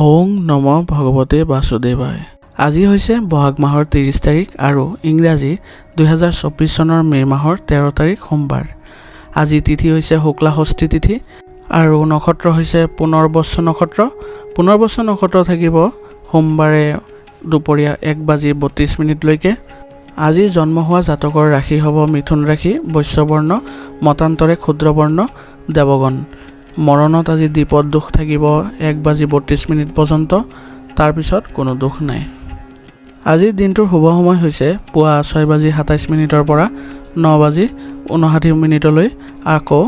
ওং নম ভগৱতে বাসুদেৱায়। আজি হৈছে বহাগ মাহৰ 30 তাৰিখ আৰু ইংৰাজী 2024 চনৰ মে মাহৰ 13 তাৰিখ সোমবাৰ। আজি তিথি হৈছে শুক্লা ষষ্ঠী তিথি আৰু নক্ষত্ৰ হৈছে পুনৰ্বসু নক্ষত্ৰ। পুনৰ্বসু নক্ষত্ৰ থাকিব সোমবাৰে দুপৰীয়া 1:32 লৈকে। আজি জন্ম হোৱা জাতকৰ ৰাশি হ'ব মিথুন ৰাশি, বৈশ্যবৰ্ণ, মতান্তৰে ক্ষুদ্ৰবৰ্ণ, দেৱগণ। মৰণত আজি দ্বীপত দুখ থাকিব 1:32 পৰ্যন্ত, তাৰ পিছত কোনো দুখ নাই। আজিৰ দিনটোৰ শুভ সময় হৈছে পুৱা 6:27 পৰা 9:59 আকৌ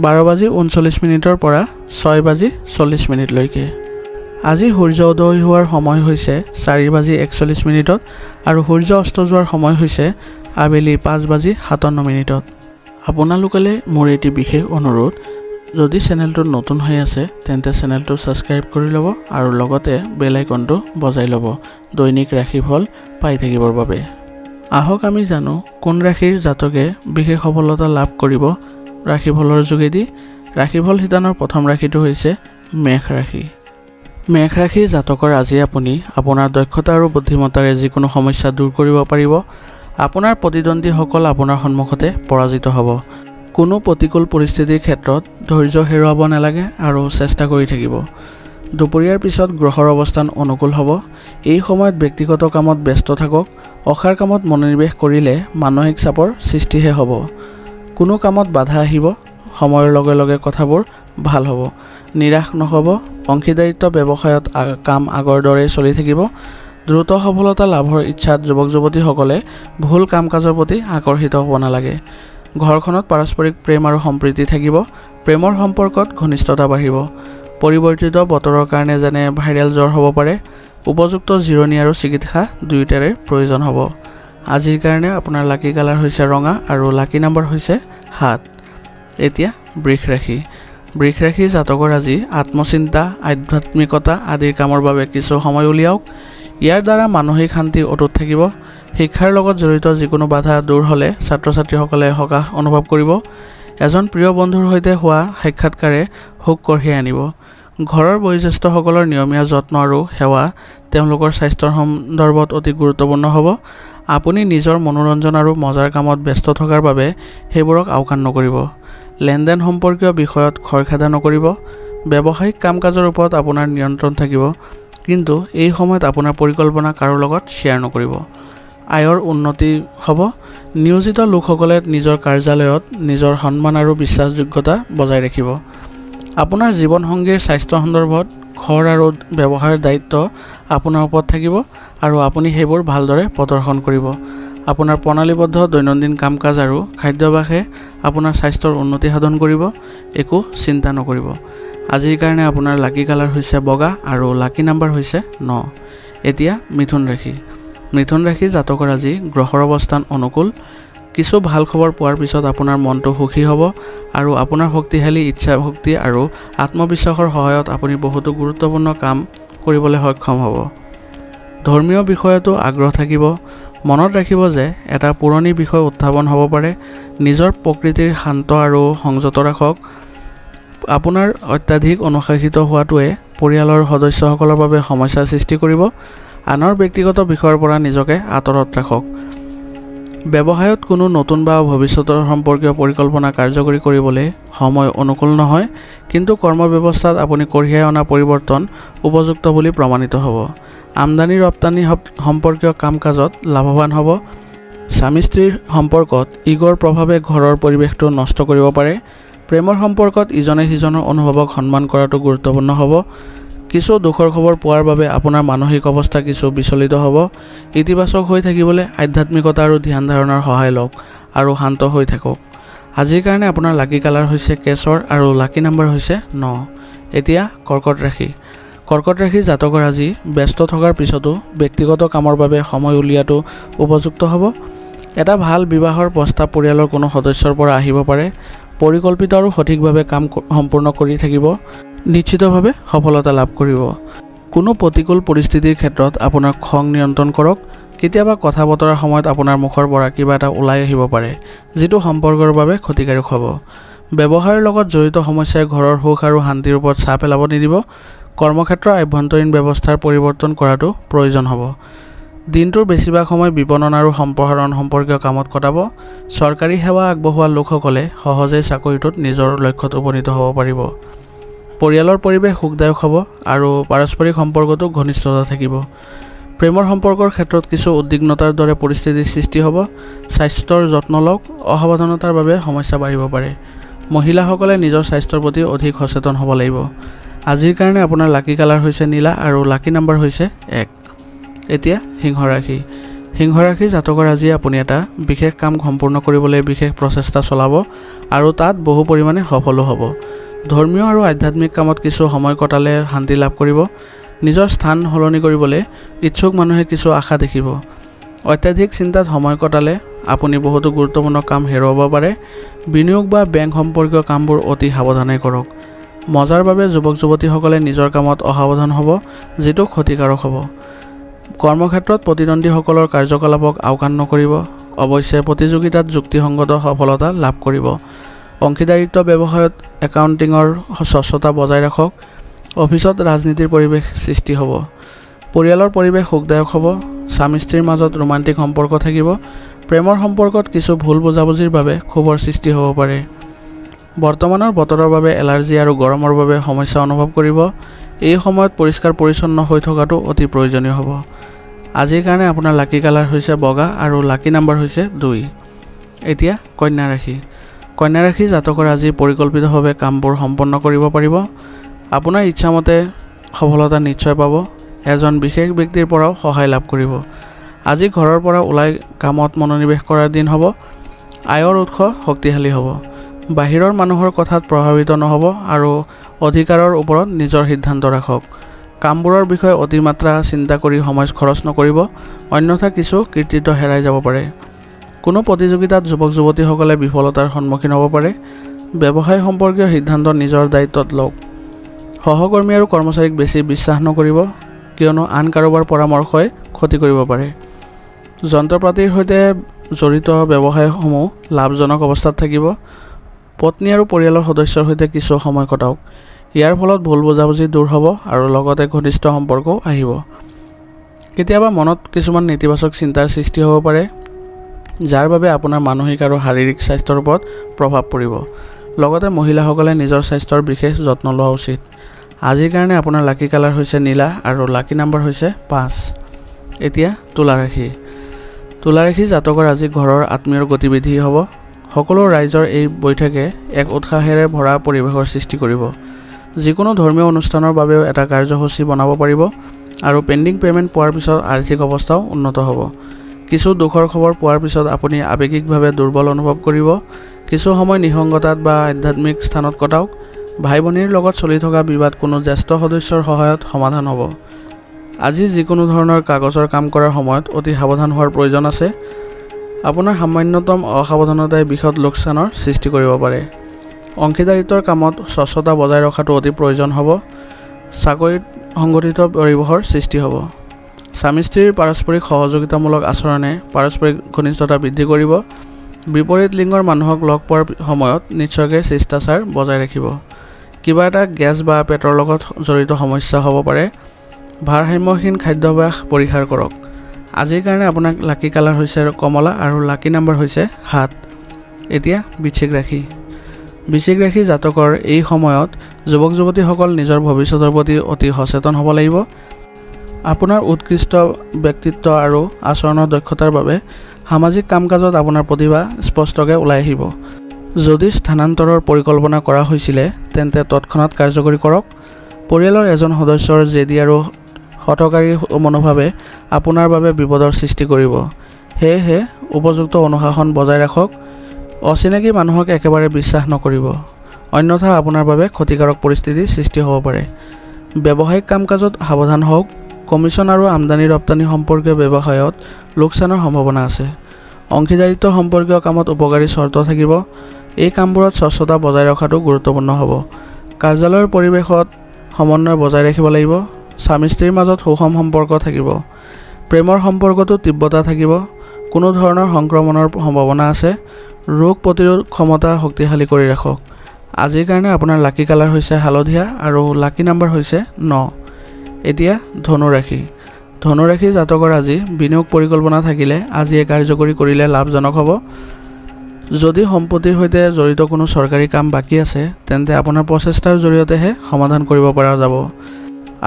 12:39 পৰা 6:40 লৈকে। আজি সূৰ্য উদয় হোৱাৰ সময় হৈছে 4:41 আৰু সূৰ্য অস্ত যোৱাৰ সময় হৈছে আবেলি 5:57। আপোনালোকলৈ মোৰ এটি বিশেষ অনুৰোধ, যদি চেনেলটো নতুন হৈ আছে তেন্তে চেনেলটো ছাবস্ক্ৰাইব কৰি ল'ব আৰু লগতে বেল আইকনটো বজাই ল'ব দৈনিক ৰাশিফল পাই থাকিবৰ বাবে। আহক আমি জানো কোন ৰাশিৰ জাতকে বিশেষ সফলতা লাভ কৰিব ৰাশিফলৰ যোগেদি। ৰাশিফল শিতানৰ প্ৰথম ৰাশিটো হৈছে মেষ ৰাশি। মেষ ৰাশিৰ জাতকৰ আজি আপুনি আপোনাৰ দক্ষতা আৰু বুদ্ধিমত্তাৰে যিকোনো সমস্যা দূৰ কৰিব পাৰিব। আপোনাৰ প্ৰতিদ্বন্দ্বীসকল আপোনাৰ সন্মুখতে পৰাজিত হ'ব। কোনো প্ৰতিকূল পৰিস্থিতিৰ ক্ষেত্ৰত ধৈৰ্য হেৰুৱাব নালাগে আৰু চেষ্টা কৰি থাকিব। দুপৰীয়াৰ পিছত গ্ৰহৰ অৱস্থান অনুকূল হ'ব। এই সময়ত ব্যক্তিগত কামত ব্যস্ত থাকক। অসাৰ কামত মনোনিৱেশ কৰিলে মানসিক চাপৰ সৃষ্টিহে হ'ব। কোনো কামত বাধা আহিব। সময়ৰ লগে লগে কথাবোৰ ভাল হ'ব। নিৰাশ নহ'ব। অংশীদাৰিত্ব ব্যৱসায়ত কাম আগৰ দৰেই চলি থাকিব। দ্ৰুত সফলতা লাভৰ ইচ্ছাত যুৱক যুৱতীসকলে ভুল কাম কাজৰ প্ৰতি আকৰ্ষিত হ'ব নালাগে। ঘৰখনত পাৰস্পৰিক প্ৰেম আৰু সম্প্ৰীতি থাকিব। প্ৰেমৰ সম্পৰ্কত ঘনিষ্ঠতা বাঢ়িব। পৰিৱৰ্তিত বতৰৰ কাৰণে যেনে ভাইৰেল জ্বৰ হ'ব পাৰে। উপযুক্ত জিৰণি আৰু চিকিৎসা দুয়োটাৰে প্ৰয়োজন হ'ব। আজিৰ কাৰণে আপোনাৰ লাকি কালাৰ হৈছে ৰঙা আৰু লাকি নাম্বাৰ হৈছে 7। এতিয়া বৃষ ৰাশি। বৃষ ৰাশি জাতকৰ আজি আত্মচিন্তা, আধ্যাত্মিকতা আদিৰ কামৰ বাবে কিছু সময় উলিয়াওক। ইয়াৰ দ্বাৰা মানসিক শান্তি অটুট থাকিব। শিক্ষাৰ লগত জড়িত যিকোনো বাধা দূৰ হ'লে ছাত্ৰ ছাত্ৰীসকলে সকাহ অনুভৱ কৰিব। এজন প্ৰিয় বন্ধুৰ সৈতে হোৱা সাক্ষাৎকাৰে সুখ কঢ়িয়াই আনিব। ঘৰৰ বয়োজ্যেষ্ঠসকলৰ নিয়মীয়া যত্ন আৰু সেৱা তেওঁলোকৰ স্বাস্থ্যৰ সন্দৰ্ভত অতি গুৰুত্বপূৰ্ণ হ'ব। আপুনি নিজৰ মনোৰঞ্জন আৰু মজাৰ কামত ব্যস্ত থকাৰ বাবে সেইবোৰক আওকাণ নকৰিব। লেনদেন সম্পৰ্কীয় বিষয়ত খৰখেদা নকৰিব। ব্যৱসায়িক কাম কাজৰ ওপৰত আপোনাৰ নিয়ন্ত্ৰণ থাকিব, কিন্তু এই সময়ত আপোনাৰ পৰিকল্পনা কাৰো লগত শ্বেয়াৰ নকৰিব। আয়ৰ উন্নতি হ'ব। নিয়োজিত লোকসকলে নিজৰ কাৰ্যালয়ত নিজৰ সন্মান আৰু বিশ্বাসযোগ্যতা বজাই ৰাখিব। আপোনাৰ জীৱনসংগীৰ স্বাস্থ্য সন্দৰ্ভত ঘৰ আৰু ব্যৱসায়ৰ দায়িত্ব আপোনাৰ ওপৰত থাকিব আৰু আপুনি সেইবোৰ ভালদৰে প্ৰদৰ্শন কৰিব। আপোনাৰ প্ৰণালীবদ্ধ দৈনন্দিন কাম কাজ আৰু খাদ্যাভ্যাসে আপোনাৰ স্বাস্থ্যৰ উন্নতি সাধন কৰিব। একো চিন্তা নকৰিব। আজিৰ কাৰণে আপোনাৰ লাকি কালাৰ হৈছে বগা আৰু লাকি নাম্বাৰ হৈছে 9। এতিয়া মিথুন ৰাশি। মিথুন ৰাশি জাতকৰ আজি গ্ৰহৰ অৱস্থান অনুকূল। কিছু ভাল খবৰ পোৱাৰ পিছত আপোনাৰ মনটো সুখী হ'ব আৰু আপোনাৰ শক্তিশালী ইচ্ছা শক্তি আৰু আত্মবিশ্বাসৰ সহায়ত আপুনি বহুতো গুৰুত্বপূৰ্ণ কাম কৰিবলৈ সক্ষম হ'ব। ধৰ্মীয় বিষয়তো আগ্ৰহ থাকিব। মনত ৰাখিব যে এটা পুৰণি বিষয় উত্থাপন হ'ব পাৰে। নিজৰ প্ৰকৃতিৰ শান্ত আৰু সংযত ৰাখক। আপোনাৰ অত্যাধিক অনুশাসিত হোৱাটোৱে পৰিয়ালৰ সদস্যসকলৰ বাবে সমস্যাৰ সৃষ্টি কৰিব। আনৰ ব্যক্তিগত বিষয়ৰ পৰা নিজকে আঁতৰত ৰাখক। ব্যৱসায়ত কোনো নতুন বা ভৱিষ্যতৰ সম্পৰ্কীয় পৰিকল্পনা কাৰ্যকৰী কৰিবলৈ সময় অনুকূল নহয়, কিন্তু কৰ্মব্যৱস্থাত আপুনি কঢ়িয়াই অনা পৰিৱৰ্তন উপযুক্ত বুলি প্ৰমাণিত হ'ব। আমদানি ৰপ্তানি সম্পৰ্কীয় কাম কাজত লাভৱান হ'ব। স্বামী স্ত্ৰীৰ সম্পৰ্কত ইগৰ প্ৰভাৱে ঘৰৰ পৰিৱেশটো নষ্ট কৰিব পাৰে। প্ৰেমৰ সম্পৰ্কত ইজনে সিজনৰ অনুভৱক সন্মান কৰাটো গুৰুত্বপূৰ্ণ হ'ব। কিছু দুখৰ খবৰ পোৱাৰ বাবে আপোনাৰ মানসিক অৱস্থা কিছু বিচলিত হ'ব। ইতিবাচক হৈ থাকিবলৈ আধ্যাত্মিকতা আৰু ধ্যান ধাৰণাৰ সহায় লওক আৰু শান্ত হৈ থাকক। আজিৰ কাৰণে আপোনাৰ লাকি কালাৰ হৈছে কেশৰ আৰু লাকি নাম্বাৰ হৈছে 9। এতিয়া কৰ্কট ৰাশি। কৰ্কট ৰাশি জাতকৰ আজি ব্যস্ত থকাৰ পিছতো ব্যক্তিগত কামৰ বাবে সময় উলিওৱাটো উপযুক্ত হ'ব। এটা ভাল বিবাহৰ প্ৰস্তাৱ পৰিয়ালৰ কোনো সদস্যৰ পৰা আহিব পাৰে। পৰিকল্পিত আৰু সঠিকভাৱে কাম সম্পূৰ্ণ কৰি থাকিব। নিশ্চিতভাৱে সফলতা লাভ কৰিব। কোনো প্ৰতিকূল পৰিস্থিতিৰ ক্ষেত্ৰত আপোনাৰ খং নিয়ন্ত্ৰণ কৰক। কেতিয়াবা কথা বতৰাৰ সময়ত আপোনাৰ মুখৰ পৰা কিবা এটা ওলাই আহিব পাৰে, যিটো সম্পৰ্কৰ বাবে ক্ষতিকাৰক হ'ব। ব্যৱসায়ৰ লগত জড়িত সমস্যাই ঘৰৰ সুখ আৰু শান্তিৰ ওপৰত চাপ পেলাব নিদিব। কৰ্মক্ষেত্ৰৰ আভ্যন্তৰীণ ব্যৱস্থাৰ পৰিৱৰ্তন কৰাটো প্ৰয়োজন হ'ব। দিনটোৰ বেছিভাগ সময় বিপণন আৰু সম্প্ৰসাৰণ সম্পৰ্কীয় কামত কটাব। চৰকাৰী সেৱা আগবঢ়োৱা লোকসকলে সহজেই চাকৰিটোত নিজৰ লক্ষ্যত উপনীত হ'ব পাৰিব। পৰিয়ালৰ পৰিৱেশ সুখদায়ক হ'ব আৰু পাৰস্পৰিক সম্পৰ্কটো ঘনিষ্ঠতা থাকিব। প্ৰেমৰ সম্পৰ্কৰ ক্ষেত্ৰত কিছু উদ্বিগ্নতাৰ দৰে পৰিস্থিতিৰ সৃষ্টি হ'ব। স্বাস্থ্যৰ যত্ন লওক, অসাৱধানতাৰ বাবে সমস্যা বাঢ়িব পাৰে। মহিলাসকলে নিজৰ স্বাস্থ্যৰ প্ৰতি অধিক সচেতন হ'ব লাগিব। আজিৰ কাৰণে আপোনাৰ লাকি কালাৰ হৈছে নীলা আৰু লাকি নাম্বাৰ হৈছে 1। এতিয়া সিংহ ৰাশি। সিংহ ৰাশি জাতকৰ আজি আপুনি এটা বিশেষ কাম সম্পূৰ্ণ কৰিবলৈ বিশেষ প্ৰচেষ্টা চলাব আৰু তাত বহু পৰিমাণে সফলো হ'ব। ধৰ্মীয় আৰু আধ্যাত্মিক কামত কিছু সময় কটালে শান্তি লাভ কৰিব। নিজৰ স্থান সলনি কৰিবলৈ ইচ্ছুক মানুহে কিছু আশা দেখিব। অত্যাধিক চিন্তাত সময় কটালে আপুনি বহুতো গুৰুত্বপূৰ্ণ কাম হেৰুৱাব পাৰে। বিনিয়োগ বা বেংক সম্পৰ্কীয় কামবোৰ অতি সাৱধানে কৰক। মজাৰ বাবে যুৱক যুৱতীসকলে নিজৰ কামত অসাৱধান হ'ব, যিটো ক্ষতিকাৰক হ'ব। কৰ্মক্ষেত্ৰত প্ৰতিদ্বন্দ্বীসকলৰ কাৰ্যকলাপক আওকাণ নকৰিব। অৱশ্যে প্ৰতিযোগিতাত যুক্তিসংগত সফলতা লাভ কৰিব। অংশীদাৰিত্ব ব্যৱসায়ত একাউণ্টিঙৰ স্বচ্ছতা বজাই ৰাখক। অফিচত ৰাজনীতিৰ পৰিৱেশ সৃষ্টি হ'ব। পৰিয়ালৰ পৰিৱেশ সুখদায়ক হ'ব। স্বামী স্ত্ৰীৰ মাজত ৰোমান্টিক সম্পৰ্ক থাকিব। প্ৰেমৰ সম্পৰ্কত কিছু ভুল বুজাবুজিৰ বাবে ক্ষোভৰ সৃষ্টি হ'ব পাৰে। বৰ্তমানৰ বতৰৰ বাবে এলাৰ্জি আৰু গৰমৰ বাবে সমস্যা অনুভৱ কৰিব। এই সময়ত পৰিষ্কাৰ পৰিচ্ছন্ন হৈ থকাটো অতি প্ৰয়োজনীয় হ'ব। আজিৰ কাৰণে আপোনাৰ লাকি কালাৰ হৈছে বগা আৰু লাকি নাম্বাৰ হৈছে 2। এতিয়া কন্যা ৰাশি। কন্যা ৰাশি জাতকৰ আজি পৰিকল্পিতভাৱে কামবোৰ সম্পন্ন কৰিব পাৰিব। আপোনাৰ ইচ্ছামতে সফলতা নিশ্চয় পাব। এজন বিশেষ ব্যক্তিৰ পৰাও সহায় লাভ কৰিব। আজি ঘৰৰ পৰা ওলাই কামত মনোনিৱেশ কৰাৰ দিন হ'ব। আয়ৰ উৎস শক্তিশালী হ'ব। বাহিৰৰ মানুহৰ কথাত প্ৰভাৱিত নহ'ব আৰু অধিকাৰৰ ওপৰত নিজৰ সিদ্ধান্ত ৰাখক। কামবোৰৰ বিষয়ে অতিমাত্ৰা চিন্তা কৰি সময় খৰচ নকৰিব, অন্যথা কিছু কৃতিত্ব হেৰাই যাব পাৰে। কোনো প্ৰতিযোগিতাত যুৱক যুৱতীসকলে বিফলতাৰ সন্মুখীন হ'ব পাৰে। ব্যৱসায় সম্পৰ্কীয় সিদ্ধান্ত নিজৰ দায়িত্বত লওক। সহকৰ্মী আৰু কৰ্মচাৰীক বেছি বিশ্বাস নকৰিব, কিয়নো আন কাৰোবাৰ পৰামৰ্শই ক্ষতি কৰিব পাৰে। যন্ত্ৰপাতিৰ সৈতে জড়িত ব্যৱসায়সমূহ লাভজনক অৱস্থাত থাকিব। পত্নী আৰু পৰিয়ালৰ সদস্যৰ সৈতে কিছু সময় কটাওক। ইয়াৰ ফলত ভুল বুজাবুজি দূৰ হ'ব আৰু লগতে ঘনিষ্ঠ সম্পৰ্কও আহিব। কেতিয়াবা মনত কিছুমান নেতিবাচক চিন্তাৰ সৃষ্টি হ'ব পাৰে, যাৰ বাবে আপোনাৰ মানসিক আৰু শাৰীৰিক স্বাস্থ্যৰ ওপৰত প্ৰভাৱ পৰিব। লগতে মহিলাসকলে নিজৰ স্বাস্থ্যৰ বিশেষ যত্ন লোৱা উচিত। আজিৰ কাৰণে আপোনাৰ লাকি কালাৰ হৈছে নীলা আৰু লাকি নাম্বাৰ হৈছে 5। এতিয়া তুলা ৰাশি। তুলা ৰাশি জাতকৰ আজি ঘৰৰ আত্মীয়ৰ গতিবিধি হ'ব। সকলো ৰাইজৰ এই বৈঠকে এক উৎসাহেৰে ভৰা পৰিৱেশৰ সৃষ্টি কৰিব। যিকোনো ধৰ্মীয় অনুষ্ঠানৰ বাবেও এটা কাৰ্যসূচী বনাব পাৰিব আৰু পেণ্ডিং পে'মেণ্ট পোৱাৰ পিছত আৰ্থিক অৱস্থাও উন্নত হ'ব। কিছু দুখৰ খবৰ পোৱাৰ পিছত আপুনি আৱেগিকভাৱে দুৰ্বল অনুভৱ কৰিব। কিছু সময় নিসংগতাত বা আধ্যাত্মিক স্থানত কটাওক। ভাই ভনীৰ লগত চলি থকা বিবাদ কোনো জ্যেষ্ঠ সদস্যৰ সহায়ত সমাধান হ'ব। আজি যিকোনো ধৰণৰ কাগজৰ কাম কৰাৰ সময়ত অতি সাৱধান হোৱাৰ প্ৰয়োজন আছে। আপোনাৰ সামান্যতম অসাৱধানতাই বৃহৎ লোকচানৰ সৃষ্টি কৰিব পাৰে। অংশীদাৰিত্বৰ কামত স্বচ্ছতা বজাই ৰখাটো অতি প্ৰয়োজন হ'ব। চাকৰিত সংগঠিত পৰিৱেশৰ সৃষ্টি হ'ব। স্বামী স্ত্ৰীৰ পাৰস্পৰিক সহযোগিতামূলক আচৰণে পাৰস্পৰিক ঘনিষ্ঠতা বৃদ্ধি কৰিব। বিপৰীত লিংগৰ মানুহক লগ পোৱাৰ সময়ত নিশ্চয়কৈ শিষ্টাচাৰ বজাই ৰাখিব। কিবা এটা গেছ বা পেটৰ লগত জড়িত সমস্যা হ'ব পাৰে। ভাৰসাম্যহীন খাদ্যাভ্যাস পৰিহাৰ কৰক। আজিৰ কাৰণে আপোনাৰ লাকি কালাৰ হৈছে কমলা আৰু লাকি নাম্বাৰ হৈছে 7। এতিয়া বৃশ্চিক ৰাশি। বৃশ্চিক ৰাশি জাতকৰ এই সময়ত যুৱক যুৱতীসকল নিজৰ ভৱিষ্যতৰ প্ৰতি অতি সচেতন হ'ব লাগিব। আপোনাৰ উৎকৃষ্ট ব্যক্তিত্ব আৰু আচৰণৰ দক্ষতাৰ বাবে সামাজিক কাম কাজত আপোনাৰ প্ৰতিভা স্পষ্টকৈ ওলাই আহিব। যদি স্থানান্তৰৰ পৰিকল্পনা কৰা হৈছিলে তেন্তে তৎক্ষণাত কাৰ্যকৰী কৰক। পৰিয়ালৰ এজন সদস্যৰ জেদী আৰু হঠকাৰী মনোভাৱে আপোনাৰ বাবে বিপদৰ সৃষ্টি কৰিব। সেয়েহে উপযুক্ত অনুশাসন বজাই ৰাখক। অচিনাকি মানুহক একেবাৰে বিশ্বাস নকৰিব, অন্যথা আপোনাৰ বাবে ক্ষতিকাৰক পৰিস্থিতিৰ সৃষ্টি হ'ব পাৰে। ব্যৱসায়িক কাম কাজত সাৱধান হওক। কমিছন আৰু আমদানি ৰপ্তানি সম্পৰ্কীয় ব্যৱসায়ত লোকচানৰ সম্ভাৱনা আছে। অংশীদাৰিত্ব সম্পৰ্কীয় কামত উপকাৰী চৰ্ত থাকিব। এই কামবোৰত স্বচ্ছতা বজাই ৰখাটো গুৰুত্বপূৰ্ণ হ'ব। কাৰ্যালয়ৰ পৰিৱেশত সমন্বয় বজাই ৰাখিব লাগিব। স্বামী স্ত্ৰীৰ মাজত সুষম সম্পৰ্ক থাকিব। প্ৰেমৰ সম্পৰ্কতো তীব্ৰতা থাকিব। কোনো ধৰণৰ সংক্ৰমণৰ সম্ভাৱনা আছে। ৰোগ প্ৰতিৰোধ ক্ষমতা শক্তিশালী কৰি ৰাখক। আজিৰ কাৰণে আপোনাৰ লাকি কালাৰ হৈছে হালধীয়া আৰু লাকি নাম্বাৰ হৈছে 9। এতিয়া ধনু ৰাশি। ধনু ৰাশি জাতকৰ আজি বিনিয়োগ পৰিকল্পনা থাকিলে আজি কাৰ্যকৰী কৰিলে লাভজনক হ'ব। যদি সম্পত্তিৰ সৈতে জড়িত কোনো চৰকাৰী কাম বাকী আছে তেন্তে আপোনাৰ প্ৰচেষ্টাৰ জৰিয়তেহে সমাধান কৰিব পৰা যাব।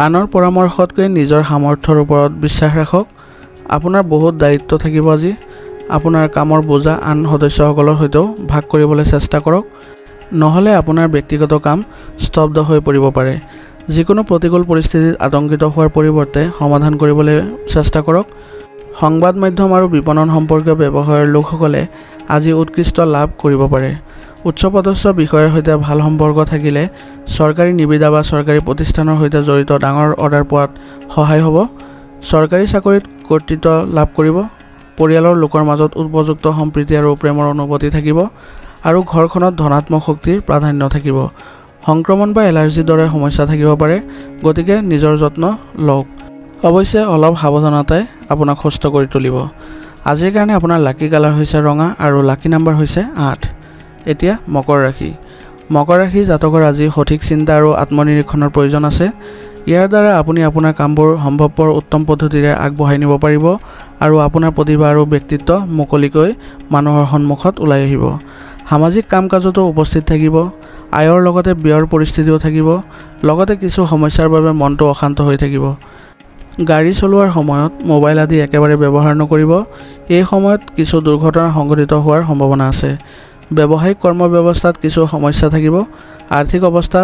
আনৰ পৰামৰ্শতকৈ নিজৰ সামৰ্থ্যৰ ওপৰত বিশ্বাস ৰাখক। আপোনাৰ বহুত দায়িত্ব থাকিব আজি। আপোনাৰ কামৰ বোজা আন সদস্যসকলৰ সৈতেও ভাগ কৰিবলৈ চেষ্টা কৰক, নহ'লে আপোনাৰ ব্যক্তিগত কাম স্তব্ধ হৈ পৰিব পাৰে। যিকোনো প্ৰতিকূল পৰিস্থিতিত আতংকিত হোৱাৰ পৰিৱৰ্তে সমাধান কৰিবলৈ চেষ্টা কৰক। সংবাদ মাধ্যম আৰু বিপণন সম্পৰ্কীয় ব্যৱসায়ৰ লোকসকলে আজি উৎকৃষ্ট লাভ কৰিব পাৰে। উচ্চপদস্থ বিষয়াৰ সৈতে ভাল সম্পৰ্ক থাকিলে চৰকাৰী নিবিদা বা চৰকাৰী প্ৰতিষ্ঠানৰ সৈতে জড়িত ডাঙৰ অৰ্ডাৰ পোৱাত সহায় হ'ব। চৰকাৰী চাকৰিত কৰ্তৃত্ব লাভ কৰিব। পৰিয়ালৰ লোকৰ মাজত উপযুক্ত সম্প্ৰীতি আৰু প্ৰেমৰ অনুভূতি থাকিব আৰু ঘৰখনত ধনাত্মক শক্তিৰ প্ৰাধান্য থাকিব। সংক্ৰমণ বা এলাৰ্জিৰ দৰে সমস্যা থাকিব পাৰে, গতিকে নিজৰ যত্ন লওক। অৱশ্যে অলপ সাৱধানতাই আপোনাক সুস্থ কৰি তুলিব। আজিৰ কাৰণে আপোনাৰ লাকি কালাৰ হৈছে ৰঙা আৰু লাকি নাম্বাৰ হৈছে 8। এতিয়া মকৰ ৰাশি। মকৰ ৰাশি জাতকৰ আজি সঠিক চিন্তা আৰু আত্মনিৰীক্ষণৰ প্ৰয়োজন আছে। ইয়াৰ দ্বাৰা আপুনি আপোনাৰ কামবোৰ সম্ভৱপৰ উত্তম পদ্ধতিৰে আগবঢ়াই নিব পাৰিব আৰু আপোনাৰ প্ৰতিভা আৰু ব্যক্তিত্ব মুকলিকৈ মানুহৰ সন্মুখত ওলাই আহিব। সামাজিক কাম কাজতো উপস্থিত থাকিব। আয়ৰ লগতে ব্যয়ৰ পৰিস্থিতিও থাকিব। লগতে কিছু সমস্যাৰ বাবে মনটো অশান্ত হৈ থাকিব। গাড়ী চলোৱাৰ সময়ত মোবাইল আদি একেবাৰে ব্যৱহাৰ নকৰিব। এই সময়ত কিছু দুৰ্ঘটনা সংঘটিত হোৱাৰ সম্ভাৱনা আছে। ব্যৱসায়িক কৰ্ম ব্যৱস্থাত কিছু সমস্যা থাকিব। আৰ্থিক অৱস্থা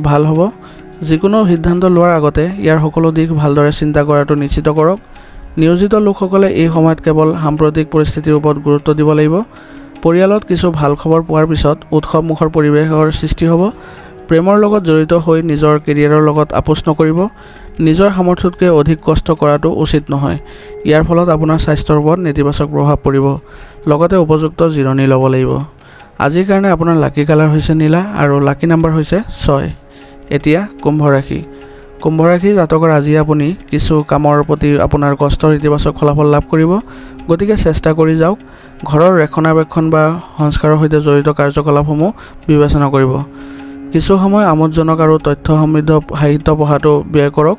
ভাল হ'ব। যিকোনো সিদ্ধান্ত লোৱাৰ আগতে ইয়াৰ সকলো দিশ ভালদৰে চিন্তা কৰাটো নিশ্চিত কৰক। নিয়োজিত লোকসকলে এই সময়ত কেৱল সাম্প্ৰতিক পৰিস্থিতিৰ ওপৰত গুৰুত্ব দিব লাগিব। পৰিয়ালত কিছু ভাল খবৰ পোৱাৰ পিছত উৎসৱমুখৰ পৰিৱেশৰ সৃষ্টি হ'ব। প্ৰেমৰ লগত জড়িত হৈ নিজৰ কেৰিয়াৰৰ লগত আপোচ নকৰিব। নিজৰ সামৰ্থ্যতকৈ অধিক কষ্ট কৰাটো উচিত নহয়। ইয়াৰ ফলত আপোনাৰ স্বাস্থ্যৰ ওপৰত নেতিবাচক প্ৰভাৱ পৰিব। লগতে উপযুক্ত জিৰণি ল'ব লাগিব। আজিৰ কাৰণে আপোনাৰ লাকি কালাৰ হৈছে নীলা আৰু লাকি নাম্বাৰ হৈছে 6। এতিয়া কুম্ভ ৰাশি। কুম্ভ ৰাশি জাতকৰ আজি আপুনি কিছু কামৰ প্ৰতি আপোনাৰ কষ্টৰ ইতিবাচক ফলাফল লাভ কৰিব, গতিকে চেষ্টা কৰি যাওক। ঘৰৰ ৰক্ষণাবেক্ষণ বা সংস্কাৰৰ সৈতে জড়িত কাৰ্যকলাপসমূহ বিবেচনা কৰিব। কিছু সময় আমোদজনক আৰু তথ্য সমৃদ্ধ সাহিত্য পঢ়াটো ব্যয় কৰক।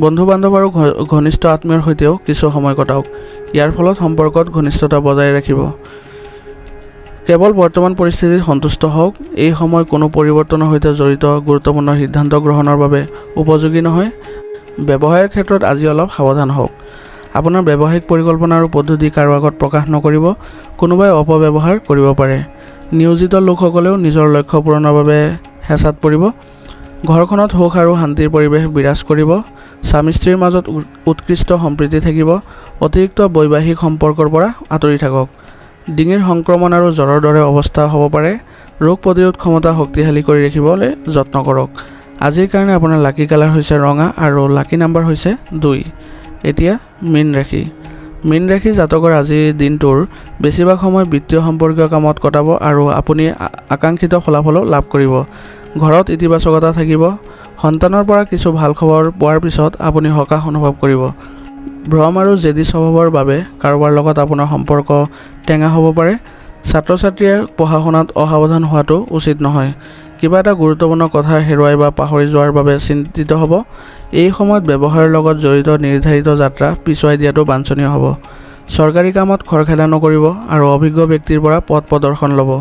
বন্ধু বান্ধৱ আৰু ঘনিষ্ঠ আত্মীয়ৰ সৈতেও কিছু সময় কটাওক। ইয়াৰ ফলত সম্পৰ্কত ঘনিষ্ঠতা বজাই ৰাখিব। কেৱল বৰ্তমান পৰিস্থিতিত সন্তুষ্ট হওক। এই সময় কোনো পৰিৱৰ্তনৰ সৈতে জড়িত গুৰুত্বপূৰ্ণ সিদ্ধান্ত গ্ৰহণৰ বাবে উপযোগী নহয়। ব্যৱসায়ৰ ক্ষেত্ৰত আজি অলপ সাৱধান হওক। আপোনাৰ ব্যৱসায়িক পৰিকল্পনা আৰু পদ্ধতি কাৰো আগত প্ৰকাশ নকৰিব। কোনোবাই অপব্যৱহাৰ কৰিব পাৰে। নিয়োজিত লোকসকলেও নিজৰ লক্ষ্য পূৰণৰ বাবে হেঁচাত পৰিব। ঘৰখনত সুখ আৰু শান্তিৰ পৰিৱেশ বিৰাজ কৰিব। স্বামী স্ত্ৰীৰ মাজত উৎকৃষ্ট সম্প্ৰীতি থাকিব। অতিৰিক্ত বৈবাহিক সম্পৰ্কৰ পৰা আঁতৰি থাকক। ডিঙিৰ সংক্ৰমণ আৰু জ্বৰৰ দৰে অৱস্থা হ'ব পাৰে। ৰোগ প্ৰতিৰোধ ক্ষমতা শক্তিশালী কৰি ৰাখিবলৈ যত্ন কৰক। আজিৰ কাৰণে আপোনাৰ লাকি কালাৰ হৈছে ৰঙা আৰু লাকি নাম্বাৰ হৈছে 2। এতিয়া মীন ৰাশি। মীন ৰাশি জাতকৰ আজিৰ দিনটোৰ বেছিভাগ সময় বিত্তীয় সম্পৰ্কীয় কামত কটাব আৰু আপুনি আকাংক্ষিত ফলাফলো লাভ কৰিব। ঘৰত ইতিবাচকতা থাকিব। সন্তানৰ পৰা কিছু ভাল খবৰ পোৱাৰ পিছত আপুনি সকাহ অনুভৱ কৰিব। ভ্ৰম আৰু জেদী স্বভাৱৰ বাবে কাৰোবাৰ লগত আপোনাৰ সম্পৰ্ক টেঙা হ'ব পাৰে। ছাত্ৰ ছাত্ৰীয়ে পঢ়া শুনাত অসাৱধান হোৱাটো উচিত নহয়। কিবা এটা গুৰুত্বপূৰ্ণ কথা হেৰুৱাই বা পাহৰি যোৱাৰ বাবে চিন্তিত হ'ব। এই সময়ত ব্যৱসায়ৰ লগত জড়িত নিৰ্ধাৰিত যাত্ৰা পিছুৱাই দিয়াটো বাঞ্ছনীয় হ'ব। চৰকাৰী কামত খৰখেদা নকৰিব আৰু অভিজ্ঞ ব্যক্তিৰ পৰা পথ প্ৰদৰ্শন ল'ব।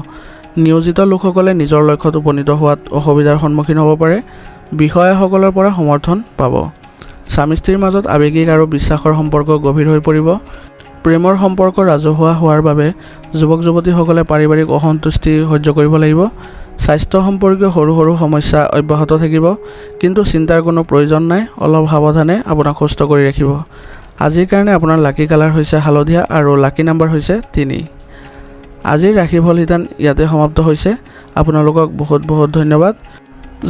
নিয়োজিত লোকসকলে নিজৰ লক্ষ্যত উপনীত হোৱাত অসুবিধাৰ সন্মুখীন হ'ব পাৰে। বিষয়াসকলৰ পৰা সমৰ্থন পাব। স্বামী স্ত্ৰীৰ মাজত আৱেগিক আৰু বিশ্বাসৰ সম্পৰ্ক গভীৰ হৈ পৰিব। প্ৰেমৰ সম্পৰ্ক ৰাজহুৱা হোৱাৰ বাবে যুৱক যুৱতীসকলে পাৰিবাৰিক অসন্তুষ্টি সহ্য কৰিব লাগিব। স্বাস্থ্য সম্পৰ্কীয় সৰু সৰু সমস্যা অব্যাহত থাকিব, কিন্তু চিন্তাৰ কোনো প্ৰয়োজন নাই। অলপ সাৱধানে আপোনাক সুস্থ কৰি ৰাখিব। আজিৰ কাৰণে আপোনাৰ লাকি কালাৰ হৈছে হালধীয়া আৰু লাকি নাম্বাৰ হৈছে 3। আজিৰ ৰাশিফল শিতান ইয়াতে সমাপ্ত হৈছে। আপোনালোকক বহুত বহুত ধন্যবাদ।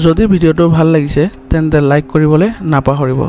যদি ভিডিঅ'টো ভাল লাগিছে তেন্তে লাইক কৰিবলৈ নাপাহৰিব।